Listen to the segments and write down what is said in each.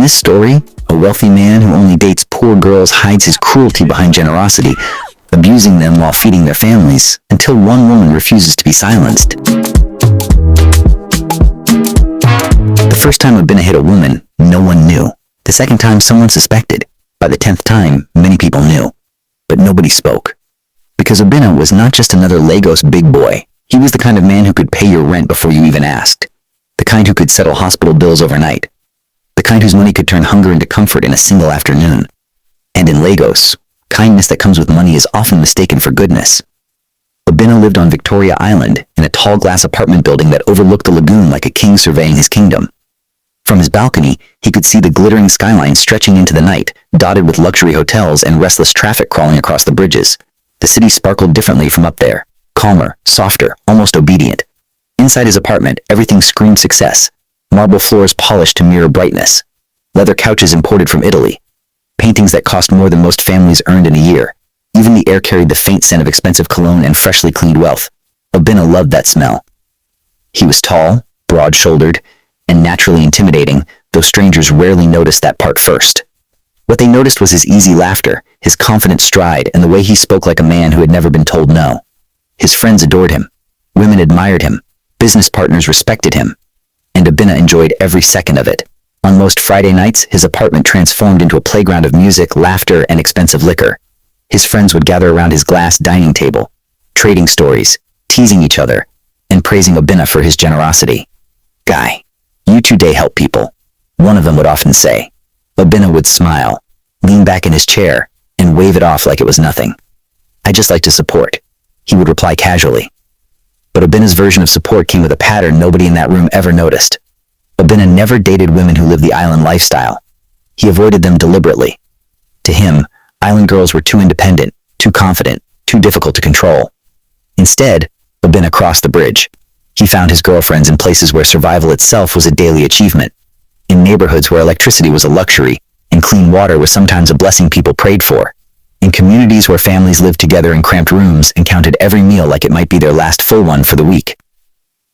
this story, a wealthy man who only dates poor girls hides his cruelty behind generosity, abusing them while feeding their families, until one woman refuses to be silenced. The first time Obinna hit a woman, no one knew. The second time, someone suspected. By the 10th time, many people knew. But nobody spoke. Because Obinna was not just another Lagos big boy. He was the kind of man who could pay your rent before you even asked. The kind who could settle hospital bills overnight. The kind whose money could turn hunger into comfort in a single afternoon. And in Lagos, kindness that comes with money is often mistaken for goodness. Obinna lived on Victoria Island in a tall glass apartment building that overlooked the lagoon like a king surveying his kingdom. From his balcony, he could see the glittering skyline stretching into the night, dotted with luxury hotels and restless traffic crawling across the bridges. The city sparkled differently from up there, calmer, softer, almost obedient. Inside his apartment, everything screamed success. Marble floors polished to mirror brightness. Leather couches imported from Italy. Paintings that cost more than most families earned in a year. Even the air carried the faint scent of expensive cologne and freshly cleaned wealth. Obinna loved that smell. He was tall, broad-shouldered, and naturally intimidating, though strangers rarely noticed that part first. What they noticed was his easy laughter, his confident stride, and the way he spoke like a man who had never been told no. His friends adored him. Women admired him. Business partners respected him. And Obinna enjoyed every second of it. On most Friday nights, his apartment transformed into a playground of music, laughter, and expensive liquor. His friends would gather around his glass dining table, trading stories, teasing each other, and praising Obinna for his generosity. "Guy, you today help people," one of them would often say. Obinna would smile, lean back in his chair, and wave it off like it was nothing. "I just like to support," he would reply casually. But Obinna's version of support came with a pattern nobody in that room ever noticed. Obinna never dated women who lived the island lifestyle. He avoided them deliberately. To him, island girls were too independent, too confident, too difficult to control. Instead, Obinna crossed the bridge. He found his girlfriends in places where survival itself was a daily achievement. In neighborhoods where electricity was a luxury, and clean water was sometimes a blessing people prayed for. In communities where families lived together in cramped rooms and counted every meal like it might be their last full one for the week.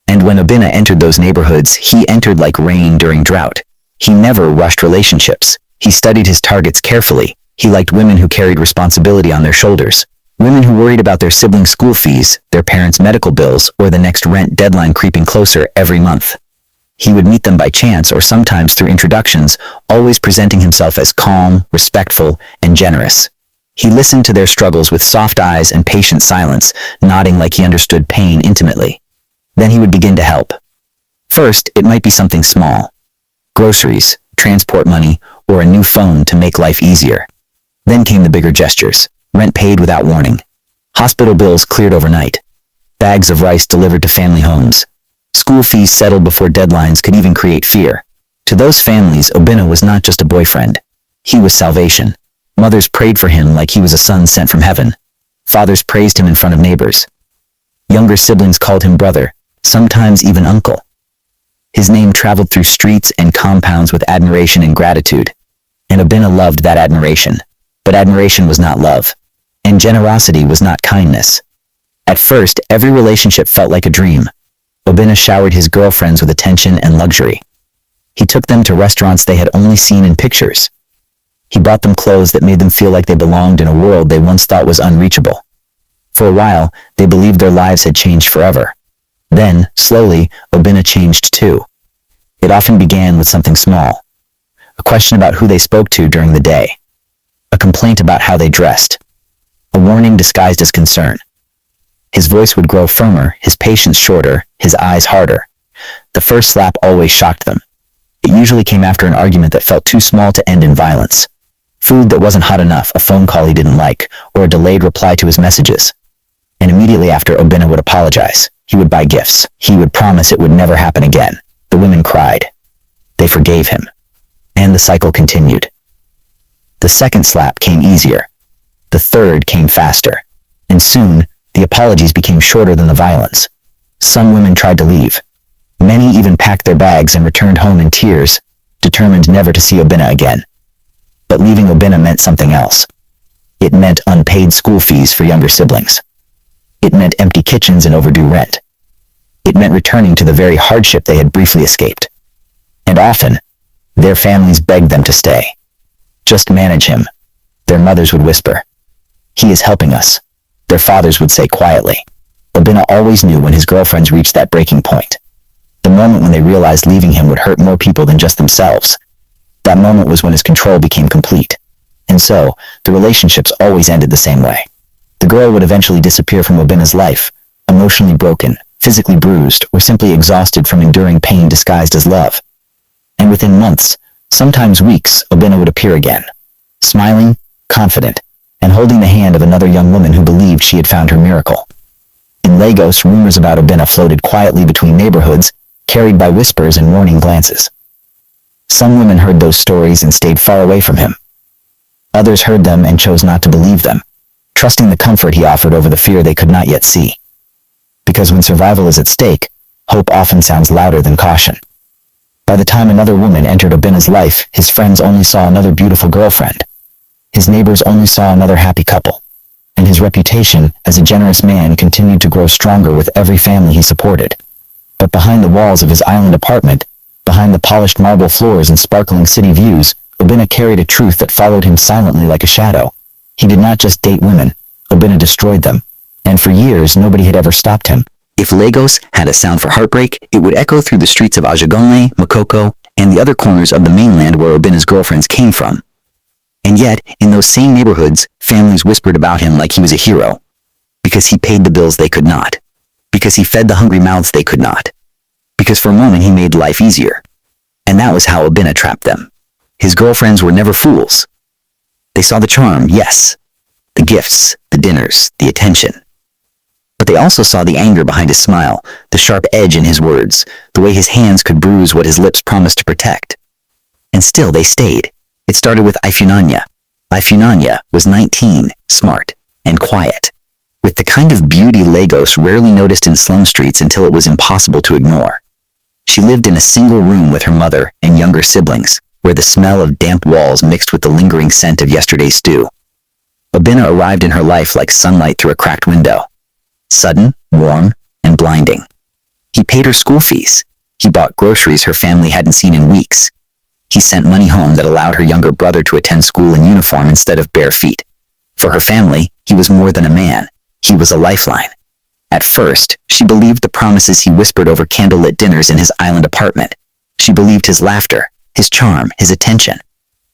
And when Obinna entered those neighborhoods, he entered like rain during drought. He never rushed relationships. He studied his targets carefully. He liked women who carried responsibility on their shoulders. Women who worried about their siblings' school fees, their parents' medical bills, or the next rent deadline creeping closer every month. He would meet them by chance or sometimes through introductions, always presenting himself as calm, respectful, and generous. He listened to their struggles with soft eyes and patient silence, nodding like he understood pain intimately. Then he would begin to help. First, it might be something small. Groceries, transport money, or a new phone to make life easier. Then came the bigger gestures. Rent paid without warning. Hospital bills cleared overnight. Bags of rice delivered to family homes. School fees settled before deadlines could even create fear. To those families, Obinna was not just a boyfriend. He was salvation. Mothers prayed for him like he was a son sent from heaven. Fathers praised him in front of neighbors. Younger siblings called him brother, sometimes even uncle. His name traveled through streets and compounds with admiration and gratitude. And Obinna loved that admiration. But admiration was not love. And generosity was not kindness. At first, every relationship felt like a dream. Obinna showered his girlfriends with attention and luxury. He took them to restaurants they had only seen in pictures. He bought them clothes that made them feel like they belonged in a world they once thought was unreachable. For a while, they believed their lives had changed forever. Then, slowly, Obinna changed too. It often began with something small. A question about who they spoke to during the day. A complaint about how they dressed. A warning disguised as concern. His voice would grow firmer, his patience shorter, his eyes harder. The first slap always shocked them. It usually came after an argument that felt too small to end in violence. Food that wasn't hot enough, a phone call he didn't like, or a delayed reply to his messages. And immediately after, Obinna would apologize. He would buy gifts. He would promise it would never happen again. The women cried. They forgave him. And the cycle continued. The second slap came easier. The third came faster. And soon, the apologies became shorter than the violence. Some women tried to leave. Many even packed their bags and returned home in tears, determined never to see Obinna again. But leaving Obinna meant something else. It meant unpaid school fees for younger siblings. It meant empty kitchens and overdue rent. It meant returning to the very hardship they had briefly escaped. And often, Their families begged them to stay. Just manage him, their mothers would whisper. He is helping us, their fathers would say quietly. Obinna always knew when his girlfriends reached that breaking point. The moment when they realized leaving him would hurt more people than just themselves. That moment was when his control became complete. And so, the relationships always ended the same way. The girl would eventually disappear from Obinna's life, emotionally broken, physically bruised, or simply exhausted from enduring pain disguised as love. And within months, sometimes weeks, Obinna would appear again, smiling, confident, and holding the hand of another young woman who believed she had found her miracle. In Lagos, rumors about Obinna floated quietly between neighborhoods, carried by whispers and warning glances. Some women heard those stories and stayed far away from him. Others heard them and chose not to believe them, trusting the comfort he offered over the fear they could not yet see. Because when survival is at stake, hope often sounds louder than caution. By the time another woman entered Obinna's life, his friends only saw another beautiful girlfriend. His neighbors only saw another happy couple. And his reputation as a generous man continued to grow stronger with every family he supported. But behind the walls of his island apartment, behind the polished marble floors and sparkling city views, Obinna carried a truth that followed him silently like a shadow. He did not just date women, Obinna destroyed them. And for years, nobody had ever stopped him. If Lagos had a sound for heartbreak, it would echo through the streets of Ajagunle, Makoko, and the other corners of the mainland where Obinna's girlfriends came from. And yet, in those same neighborhoods, families whispered about him like he was a hero. Because he paid the bills they could not. Because he fed the hungry mouths they could not. Because for a moment he made life easier. And that was how Obinna trapped them. His girlfriends were never fools. They saw the charm, yes. The gifts, the dinners, the attention. But they also saw the anger behind his smile, the sharp edge in his words, the way his hands could bruise what his lips promised to protect. And still they stayed. It started with Ifunanya. Ifunanya was 19, smart, and quiet, with the kind of beauty Lagos rarely noticed in slum streets until it was impossible to ignore. She lived in a single room with her mother and younger siblings, where the smell of damp walls mixed with the lingering scent of yesterday's stew. Obinna arrived in her life like sunlight through a cracked window. Sudden, warm, and blinding. He paid her school fees. He bought groceries her family hadn't seen in weeks. He sent money home that allowed her younger brother to attend school in uniform instead of bare feet. For her family, he was more than a man. He was a lifeline. At first, she believed the promises he whispered over candlelit dinners in his island apartment. She believed his laughter, his charm, his attention.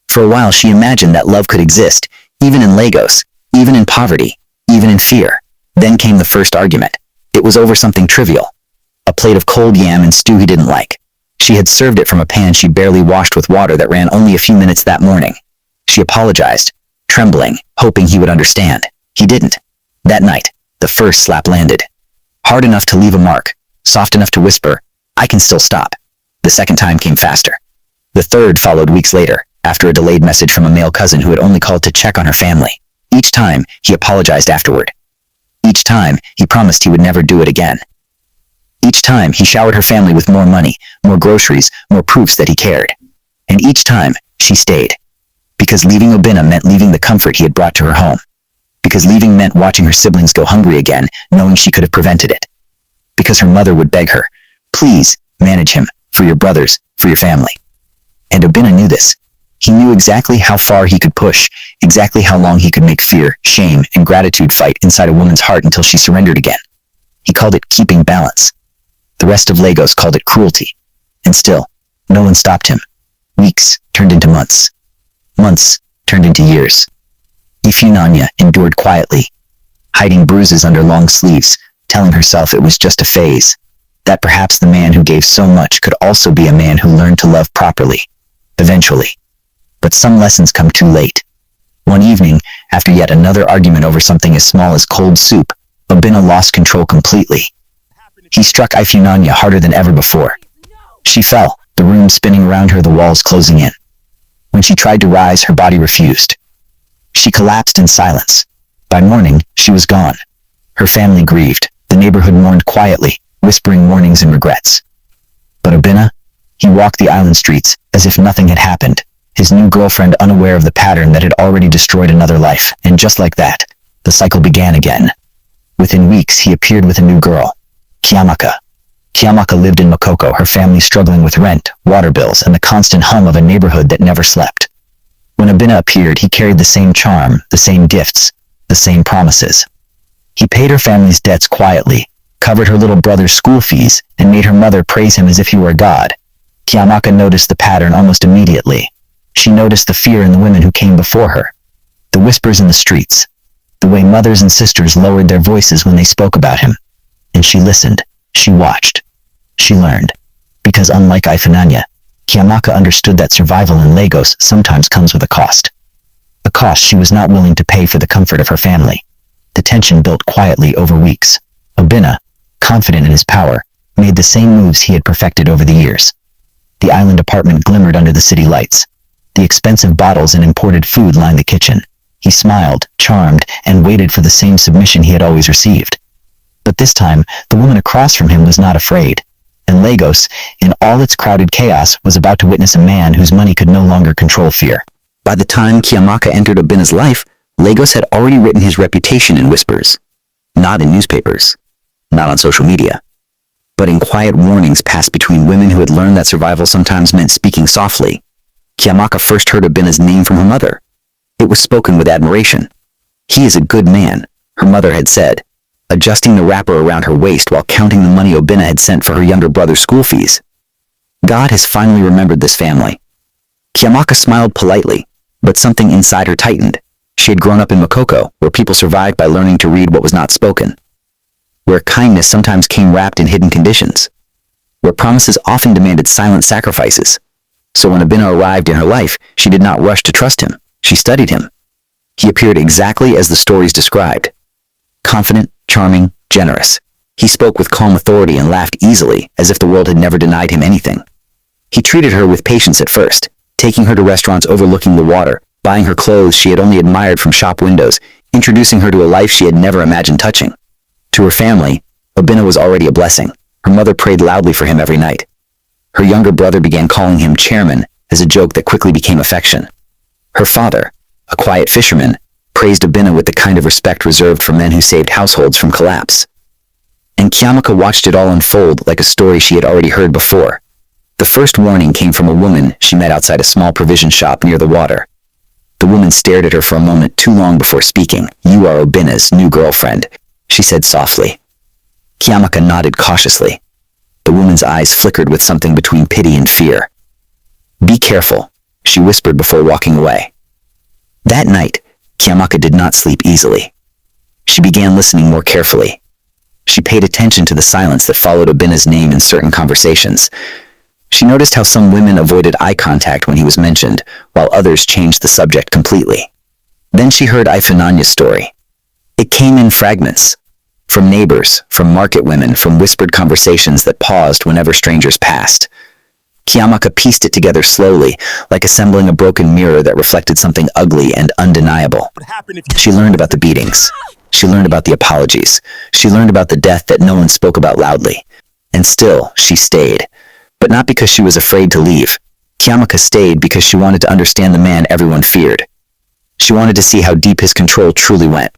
For a while, she imagined that love could exist, even in Lagos, even in poverty, even in fear. Then came the first argument. It was over something trivial. A plate of cold yam and stew he didn't like. She had served it from a pan she barely washed with water that ran only a few minutes that morning. She apologized, trembling, hoping he would understand. He didn't. That night, the first slap landed. Hard enough to leave a mark, soft enough to whisper, "I can still stop." The second time came faster. The third followed weeks later, after a delayed message from a male cousin who had only called to check on her family. Each time, he apologized afterward. Each time, he promised he would never do it again. Each time, he showered her family with more money, more groceries, more proofs that he cared. And each time, she stayed. Because leaving Obinna meant leaving the comfort he had brought to her home. Because leaving meant watching her siblings go hungry again, knowing she could have prevented it. Because her mother would beg her, "Please, manage him, for your brothers, for your family." And Obinna knew this. He knew exactly how far he could push, exactly how long he could make fear, shame, and gratitude fight inside a woman's heart until she surrendered again. He called it keeping balance. The rest of Lagos called it cruelty. And still, no one stopped him. Weeks turned into months. Months turned into years. Ifunanya endured quietly, hiding bruises under long sleeves, telling herself it was just a phase, that perhaps the man who gave so much could also be a man who learned to love properly, eventually. But some lessons come too late. One evening, after yet another argument over something as small as cold soup, Obinna lost control completely. He struck Ifunanya harder than ever before. She fell, the room spinning around her, the walls closing in. When she tried to rise, her body refused. She collapsed in silence. By morning, she was gone. Her family grieved. The neighborhood mourned quietly, whispering warnings and regrets. But Obinna, he walked the island streets as if nothing had happened, his new girlfriend unaware of the pattern that had already destroyed another life. And just like that, the cycle began again. Within weeks, he appeared with a new girl, Kiamaka. Kiamaka lived in Makoko, her family struggling with rent, water bills, and the constant hum of a neighborhood that never slept. When Obinna appeared, he carried the same charm, the same gifts, the same promises. He paid her family's debts quietly, covered her little brother's school fees, and made her mother praise him as if he were a god. Kiamaka noticed the pattern almost immediately. She noticed the fear in the women who came before her, the whispers in the streets, the way mothers and sisters lowered their voices when they spoke about him. And she listened, she watched, she learned. Because unlike Ifananya, Kiamaka understood that survival in Lagos sometimes comes with a cost. A cost she was not willing to pay for the comfort of her family. The tension built quietly over weeks. Obinna, confident in his power, made the same moves he had perfected over the years. The island apartment glimmered under the city lights. The expensive bottles and imported food lined the kitchen. He smiled, charmed, and waited for the same submission he had always received. But this time, the woman across from him was not afraid. And Lagos, in all its crowded chaos, was about to witness a man whose money could no longer control fear. By the time Kiamaka entered Obinna's life, Lagos had already written his reputation in whispers. Not in newspapers. Not on social media. But in quiet warnings passed between women who had learned that survival sometimes meant speaking softly. Kiamaka first heard Obinna's name from her mother. It was spoken with admiration. "He is a good man," her mother had said, adjusting the wrapper around her waist while counting the money Obinna had sent for her younger brother's school fees. God has finally remembered this family. Kiamaka smiled politely, but something inside her tightened. She had grown up in Makoko, where people survived by learning to read what was not spoken. Where kindness sometimes came wrapped in hidden conditions. Where promises often demanded silent sacrifices. So when Obinna arrived in her life, she did not rush to trust him. She studied him. He appeared exactly as the stories described. Confident, charming, generous. He spoke with calm authority and laughed easily, as if the world had never denied him anything. He treated her with patience at first, taking her to restaurants overlooking the water, buying her clothes she had only admired from shop windows, introducing her to a life she had never imagined touching. To her family, Obinna was already a blessing. Her mother prayed loudly for him every night. Her younger brother began calling him chairman, as a joke that quickly became affection. Her father, a quiet fisherman, praised Obinna with the kind of respect reserved for men who saved households from collapse. And Kiamaka watched it all unfold like a story she had already heard before. The first warning came from a woman she met outside a small provision shop near the water. The woman stared at her for a moment too long before speaking. "You are Obinna's new girlfriend," she said softly. Kiamaka nodded cautiously. The woman's eyes flickered with something between pity and fear. "Be careful," she whispered before walking away. That night, Kiamaka did not sleep easily. She began listening more carefully. She paid attention to the silence that followed Obinna's name in certain conversations. She noticed how some women avoided eye contact when he was mentioned, while others changed the subject completely. Then she heard Ifananya's story. It came in fragments. From neighbors, from market women, from whispered conversations that paused whenever strangers passed. Kiamaka pieced it together slowly, like assembling a broken mirror that reflected something ugly and undeniable. She learned about the beatings. She learned about the apologies. She learned about the death that no one spoke about loudly. And still, she stayed. But not because she was afraid to leave. Kiamaka stayed because she wanted to understand the man everyone feared. She wanted to see how deep his control truly went.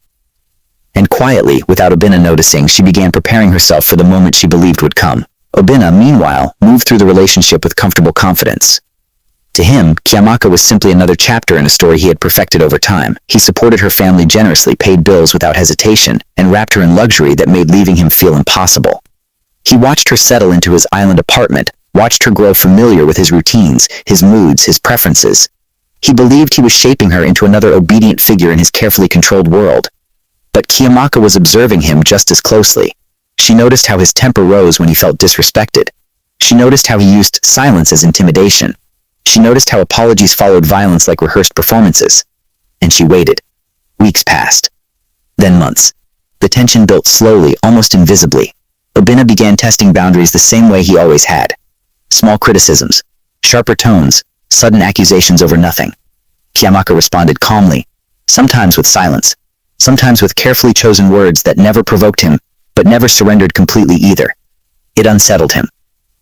And quietly, without Obinna noticing, she began preparing herself for the moment she believed would come. Obinna, meanwhile, moved through the relationship with comfortable confidence. To him, Kiamaka was simply another chapter in a story he had perfected over time. He supported her family generously, paid bills without hesitation, and wrapped her in luxury that made leaving him feel impossible. He watched her settle into his island apartment, watched her grow familiar with his routines, his moods, his preferences. He believed he was shaping her into another obedient figure in his carefully controlled world. But Kiamaka was observing him just as closely. She noticed how his temper rose when he felt disrespected. She noticed how he used silence as intimidation. She noticed how apologies followed violence like rehearsed performances. And she waited. Weeks passed. Then months. The tension built slowly, almost invisibly. Obinna began testing boundaries the same way he always had. Small criticisms, sharper tones, sudden accusations over nothing. Kiamaka responded calmly, sometimes with silence, sometimes with carefully chosen words that never provoked him, but never surrendered completely either. It unsettled him.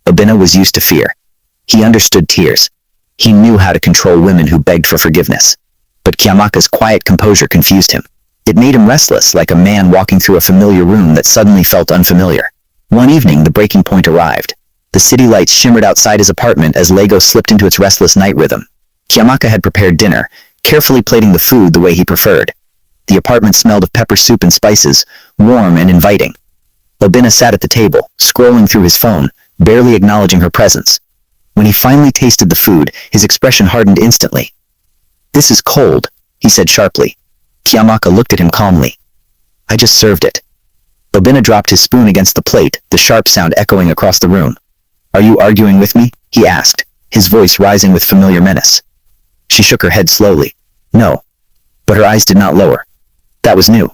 Obinna was used to fear. He understood tears. He knew how to control women who begged for forgiveness. But Kiamaka's quiet composure confused him. It made him restless, like a man walking through a familiar room that suddenly felt unfamiliar. One evening, the breaking point arrived. The city lights shimmered outside his apartment as Lego slipped into its restless night rhythm. Kiamaka had prepared dinner, carefully plating the food the way he preferred. The apartment smelled of pepper soup and spices, warm and inviting. Obinna sat at the table, scrolling through his phone, barely acknowledging her presence. When he finally tasted the food, his expression hardened instantly. "This is cold," he said sharply. Kiamaka looked at him calmly. "I just served it." Obinna dropped his spoon against the plate, the sharp sound echoing across the room. "Are you arguing with me?" he asked, his voice rising with familiar menace. She shook her head slowly. "No." But her eyes did not lower. That was new.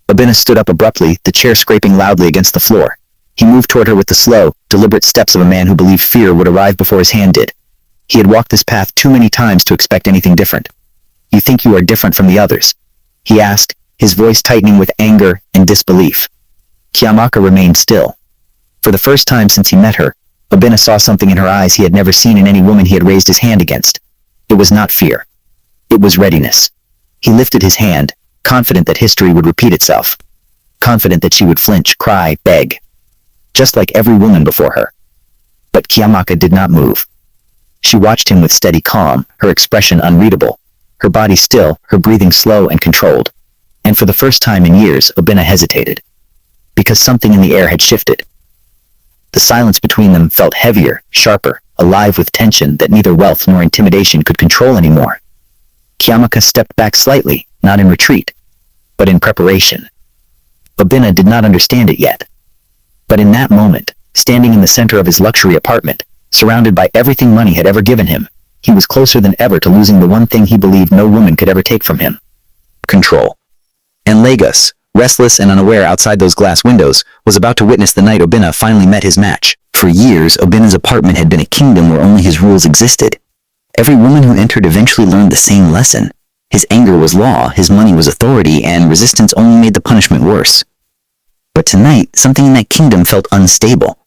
Obinna stood up abruptly, the chair scraping loudly against the floor. He moved toward her with the slow, deliberate steps of a man who believed fear would arrive before his hand did. He had walked this path too many times to expect anything different. "You think you are different from the others?" he asked, his voice tightening with anger and disbelief. Kiamaka remained still. For the first time since he met her, Obinna saw something in her eyes he had never seen in any woman he had raised his hand against. It was not fear. It was readiness. He lifted his hand, confident that history would repeat itself. Confident that she would flinch, cry, beg. Just like every woman before her. But Kiamaka did not move. She watched him with steady calm, her expression unreadable, her body still, her breathing slow and controlled. And for the first time in years, Obinna hesitated. Because something in the air had shifted. The silence between them felt heavier, sharper, alive with tension that neither wealth nor intimidation could control anymore. Kiamaka stepped back slightly, not in retreat, but in preparation. Obinna did not understand it yet. But in that moment, standing in the center of his luxury apartment, surrounded by everything money had ever given him, he was closer than ever to losing the one thing he believed no woman could ever take from him. Control. And Lagos, restless and unaware outside those glass windows, was about to witness the night Obinna finally met his match. For years, Obinna's apartment had been a kingdom where only his rules existed. Every woman who entered eventually learned the same lesson. His anger was law, his money was authority, and resistance only made the punishment worse. But tonight, something in that kingdom felt unstable.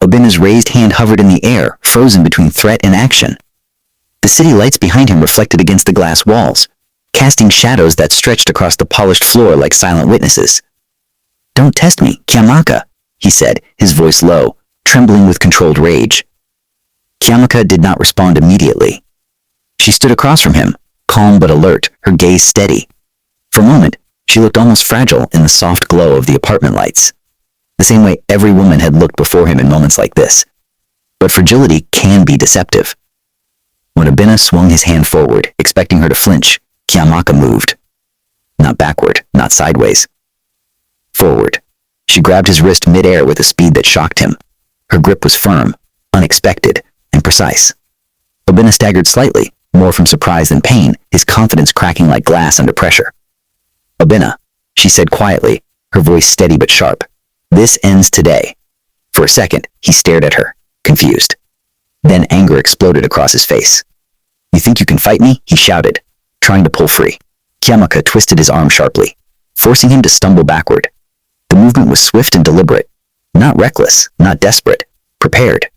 Obinna's raised hand hovered in the air, frozen between threat and action. The city lights behind him reflected against the glass walls, casting shadows that stretched across the polished floor like silent witnesses. "Don't test me, Kiamaka," he said, his voice low, trembling with controlled rage. Kiamaka did not respond immediately. She stood across from him, calm but alert, her gaze steady. For a moment, she looked almost fragile in the soft glow of the apartment lights, the same way every woman had looked before him in moments like this. But fragility can be deceptive. When Obinna swung his hand forward, expecting her to flinch, Kiamaka moved. Not backward, not sideways. Forward. She grabbed his wrist mid-air with a speed that shocked him. Her grip was firm, unexpected, and precise. Obinna staggered slightly, more from surprise than pain, his confidence cracking like glass under pressure. "Obinna," she said quietly, her voice steady but sharp. "This ends today." For a second, he stared at her, confused. Then anger exploded across his face. "You think you can fight me?" he shouted, trying to pull free. Kiamaka twisted his arm sharply, forcing him to stumble backward. The movement was swift and deliberate, not reckless, not desperate, prepared.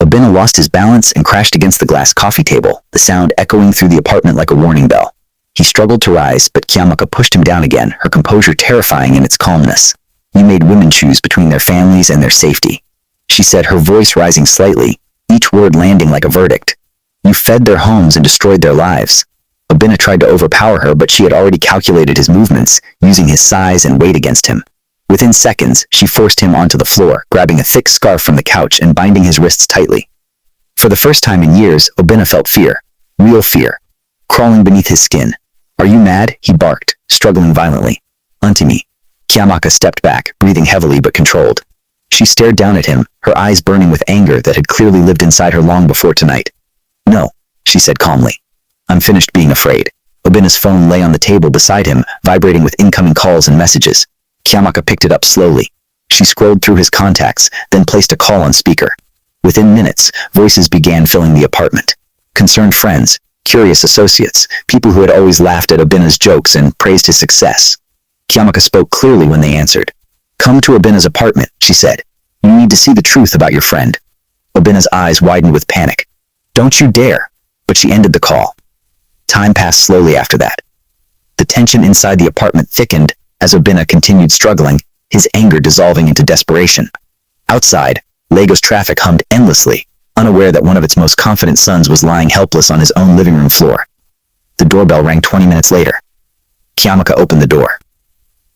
Obinna lost his balance and crashed against the glass coffee table, the sound echoing through the apartment like a warning bell. He struggled to rise, but Kiamaka pushed him down again, her composure terrifying in its calmness. "You made women choose between their families and their safety," she said, her voice rising slightly, each word landing like a verdict. "You fed their homes and destroyed their lives." Obinna tried to overpower her, but she had already calculated his movements, using his size and weight against him. Within seconds, she forced him onto the floor, grabbing a thick scarf from the couch and binding his wrists tightly. For the first time in years, Obinna felt fear, real fear, crawling beneath his skin. "Are you mad?" he barked, struggling violently. "Unto me." Kiamaka stepped back, breathing heavily but controlled. She stared down at him, her eyes burning with anger that had clearly lived inside her long before tonight. "No," she said calmly. "I'm finished being afraid." Obinna's phone lay on the table beside him, vibrating with incoming calls and messages. Kiamaka picked it up slowly. She scrolled through his contacts, then placed a call on speaker. Within minutes, voices began filling the apartment. Concerned friends, curious associates, people who had always laughed at Obinna's jokes and praised his success. Kiamaka spoke clearly when they answered. "Come to Obinna's apartment," she said. "You need to see the truth about your friend." Obinna's eyes widened with panic. "Don't you dare!" But she ended the call. Time passed slowly after that. The tension inside the apartment thickened as Obinna continued struggling, his anger dissolving into desperation. Outside, Lagos traffic hummed endlessly, unaware that one of its most confident sons was lying helpless on his own living room floor. The doorbell rang 20 minutes later. Chiamaka opened the door.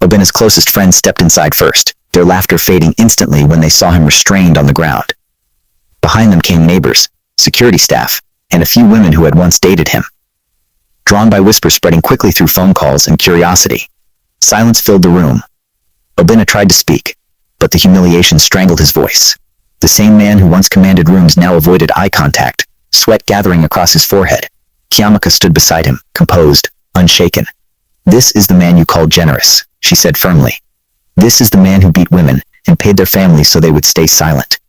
Obina's closest friends stepped inside first, their laughter fading instantly when they saw him restrained on the ground. Behind them came neighbors, security staff, and a few women who had once dated him. Drawn by whispers spreading quickly through phone calls and curiosity, silence filled the room. Obina tried to speak, but the humiliation strangled his voice. The same man who once commanded rooms now avoided eye contact, sweat gathering across his forehead. Chiamaka stood beside him, composed, unshaken. "This is the man you called generous," she said firmly. "This is the man who beat women and paid their families so they would stay silent."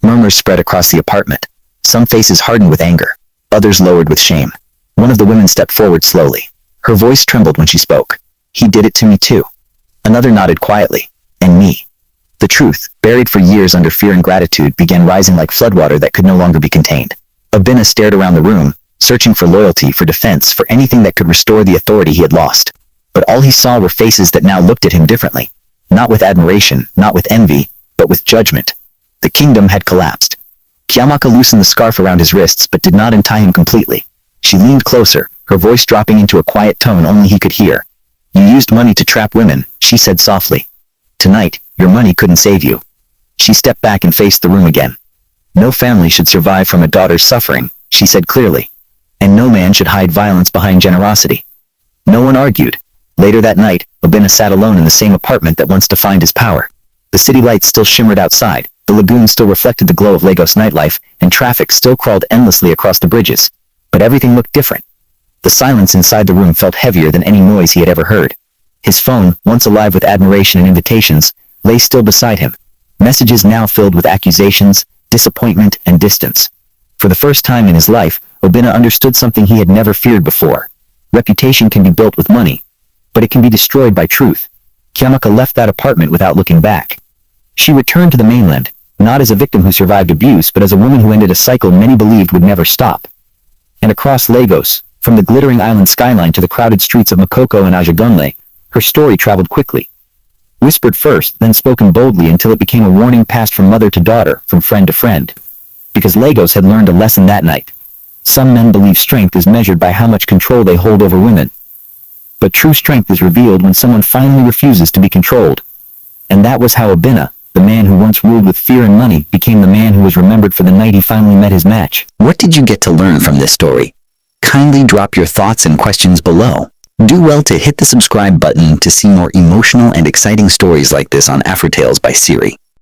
Murmurs spread across the apartment. Some faces hardened with anger, others lowered with shame. One of the women stepped forward slowly. Her voice trembled when she spoke. "He did it to me too." Another nodded quietly. "And me." The truth, buried for years under fear and gratitude, began rising like floodwater that could no longer be contained. Obina stared around the room, searching for loyalty, for defense, for anything that could restore the authority he had lost. But all he saw were faces that now looked at him differently. Not with admiration, not with envy, but with judgment. The kingdom had collapsed. Chiamaka loosened the scarf around his wrists but did not untie him completely. She leaned closer, her voice dropping into a quiet tone only he could hear. "You used money to trap women," she said softly. "Tonight, your money couldn't save you." She stepped back and faced the room again. "No family should survive from a daughter's suffering," she said clearly. "And no man should hide violence behind generosity." No one argued. Later that night, Obina sat alone in the same apartment that once defined his power. The city lights still shimmered outside, the lagoon still reflected the glow of Lagos nightlife, and traffic still crawled endlessly across the bridges. But everything looked different. The silence inside the room felt heavier than any noise he had ever heard. His phone, once alive with admiration and invitations, lay still beside him. Messages now filled with accusations, disappointment, and distance. For the first time in his life, Obina understood something he had never feared before. Reputation can be built with money, but it can be destroyed by truth. Chiamaka left that apartment without looking back. She returned to the mainland, not as a victim who survived abuse, but as a woman who ended a cycle many believed would never stop. And across Lagos, from the glittering island skyline to the crowded streets of Makoko and Ajagunle, her story traveled quickly. Whispered first, then spoken boldly until it became a warning passed from mother to daughter, from friend to friend. Because Lagos had learned a lesson that night. Some men believe strength is measured by how much control they hold over women. But true strength is revealed when someone finally refuses to be controlled. And that was how Obina, the man who once ruled with fear and money, became the man who was remembered for the night he finally met his match. What did you get to learn from this story? Kindly drop your thoughts and questions below. Do well to hit the subscribe button to see more emotional and exciting stories like this on Afro Tales by Siri.